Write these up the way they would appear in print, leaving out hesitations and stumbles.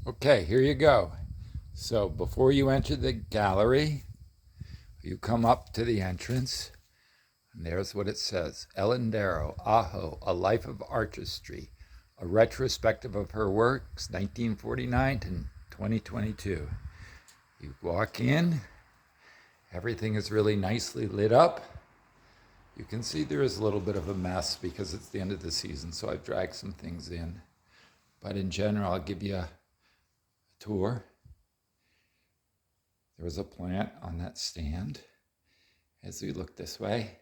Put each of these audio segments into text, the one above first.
Okay, here you go. So before you enter the gallery, you come up to the entrance, and there's what it says. Ellen Darrow, Aho, A Life of Artistry, a retrospective of her works, 1949 to 2022. You walk in, everything is really nicely lit up. You can see there is a little bit of a mess because it's the end of the season, so I've dragged some things in. But in general, I'll give you a tour. There was a plant on that stand as we look this way.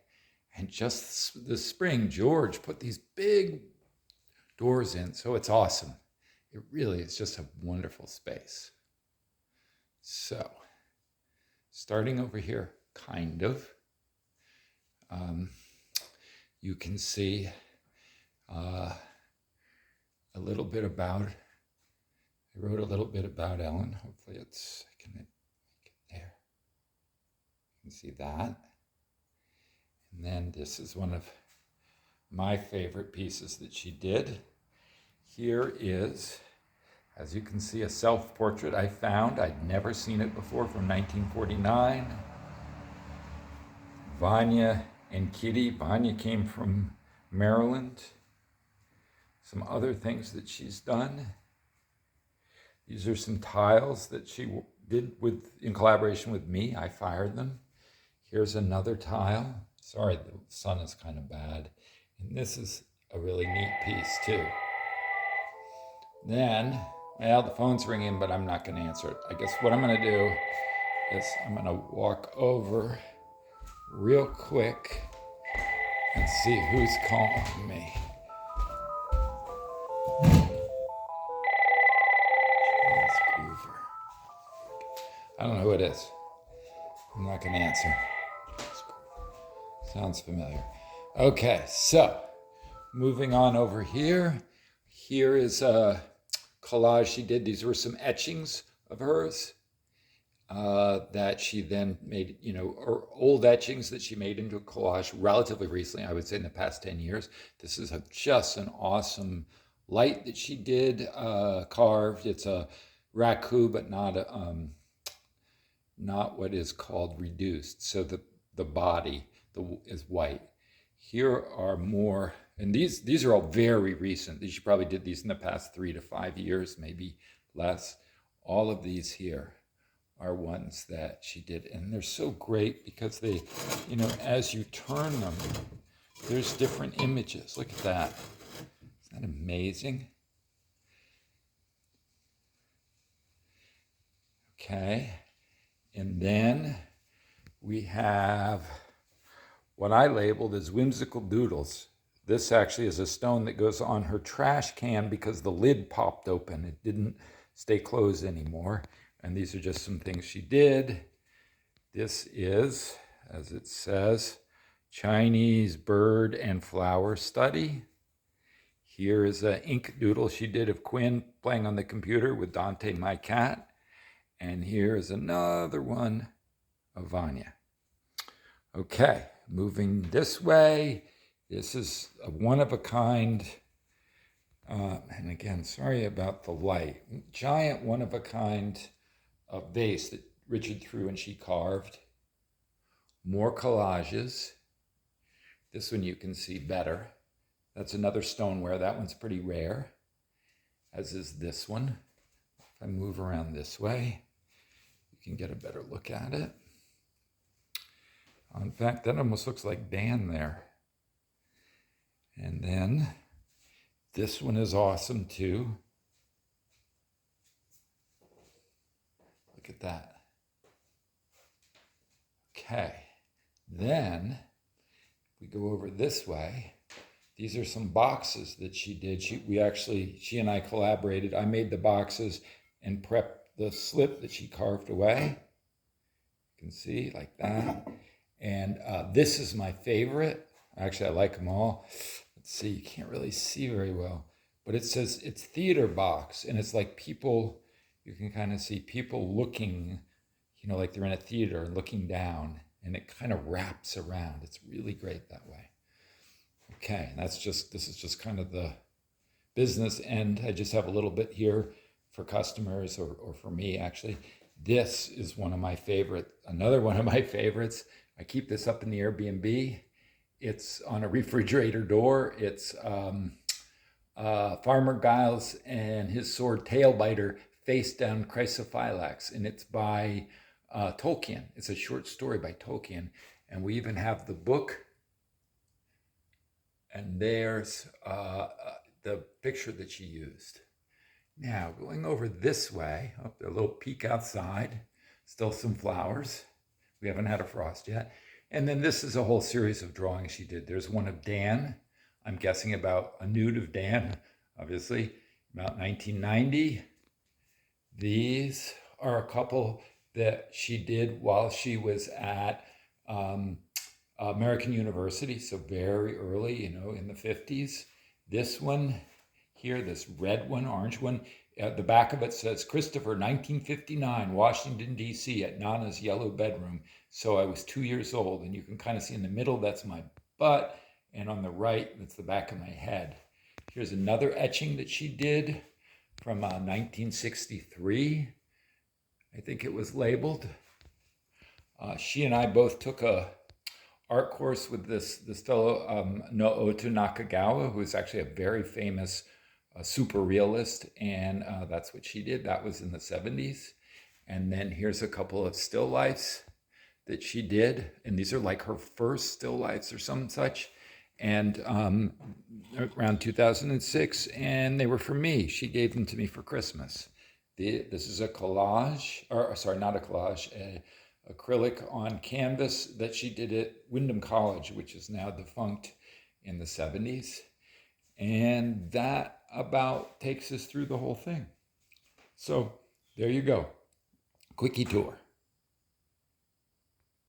And just this spring, George put these big doors in, so it's awesome. It really is just a wonderful space. So, starting over here, kind of, you can see a little bit about, I wrote a little bit about Ellen. Hopefully I can make it there. You can see that. And then this is one of my favorite pieces that she did. Here is, as you can see, a self-portrait I found. I'd never seen it before, from 1949. Vanya and Kitty. Vanya came from Maryland. Some other things that she's done. These are some tiles that she did in collaboration with me. I fired them. Here's another tile. Sorry, the sun is kind of bad. And this is a really neat piece too. Then, well, the phone's ringing, but I'm not going to answer it. I guess what I'm going to do is I'm going to walk over real quick and see who's calling me. Charles Groover. I don't know who it is. I'm not going to answer. Sounds familiar. Okay, so moving on over here. Here is a collage she did. These were some etchings of hers that she then made, or old etchings that she made into a collage relatively recently, I would say in the past 10 years. This is just an awesome light that she did, carved. It's a raku, but not what is called reduced. So the body is white. Here are more, and these are all very recent. She probably did these in the past 3 to 5 years, maybe less. All of these here are ones that she did, and they're so great because they, as you turn them, there's different images. Look at that. Isn't that amazing? Okay, and then we have what I labeled as whimsical doodles. This actually is a stone that goes on her trash can because the lid popped open. It didn't stay closed anymore. And these are just some things she did. This is, as it says, Chinese bird and flower study. Here is an ink doodle she did of Quinn playing on the computer with Dante, my cat. And here is another one of Vanya. Okay, moving this way. This is a one-of-a-kind, and again, sorry about the light, giant one-of-a-kind vase that Richard threw and she carved. More collages. This one you can see better. That's another stoneware. That one's pretty rare, as is this one. If I move around this way, you can get a better look at it. In fact, that almost looks like Dan there. And then this one is awesome too. Look at that. Okay, then we go over this way. These are some boxes that she did. She and I collaborated. I made the boxes and prepped the slip that she carved away. You can see like that. And this is my favorite. Actually, I like them all. Let's see, you can't really see very well. But it says it's theater box. And it's like people, you can kind of see people looking, like they're in a theater and looking down. And it kind of wraps around. It's really great that way. Okay, this is just kind of the business end. I just have a little bit here for customers or for me, actually. This is another one of my favorites. I keep this up in the Airbnb. It's on a refrigerator door. It's Farmer Giles and his sword Tailbiter face down Chrysophylax, and it's by Tolkien. It's a short story by Tolkien, and we even have the book. And there's the picture that she used. Now, going over this way, a little peek outside, still some flowers. We haven't had a frost yet. And then this is a whole series of drawings she did. There's one of Dan. I'm guessing about a nude of Dan, obviously, about 1990. These are a couple that she did while she was at American University, so very early, in the 50s. This one here, this red one, orange one, the back of it says Christopher, 1959, Washington, D.C. at Nana's yellow bedroom. So I was 2 years old, and you can kind of see in the middle, that's my butt, and on the right, that's the back of my head. Here's another etching that she did from 1963. I think it was labeled. She and I both took a art course with this fellow, Nooto Nakagawa, who is actually a very famous super realist, and that's what she did. That was in the 70s. And then here's a couple of still lifes that she did, and these are like her first still lifes or some such, and around 2006, and they were for me. She gave them to me for Christmas. This is a collage, or sorry, not a collage, acrylic on canvas that she did at Windham College, which is now defunct, in the 70s. And that about takes us through the whole thing. So there you go. Quickie tour.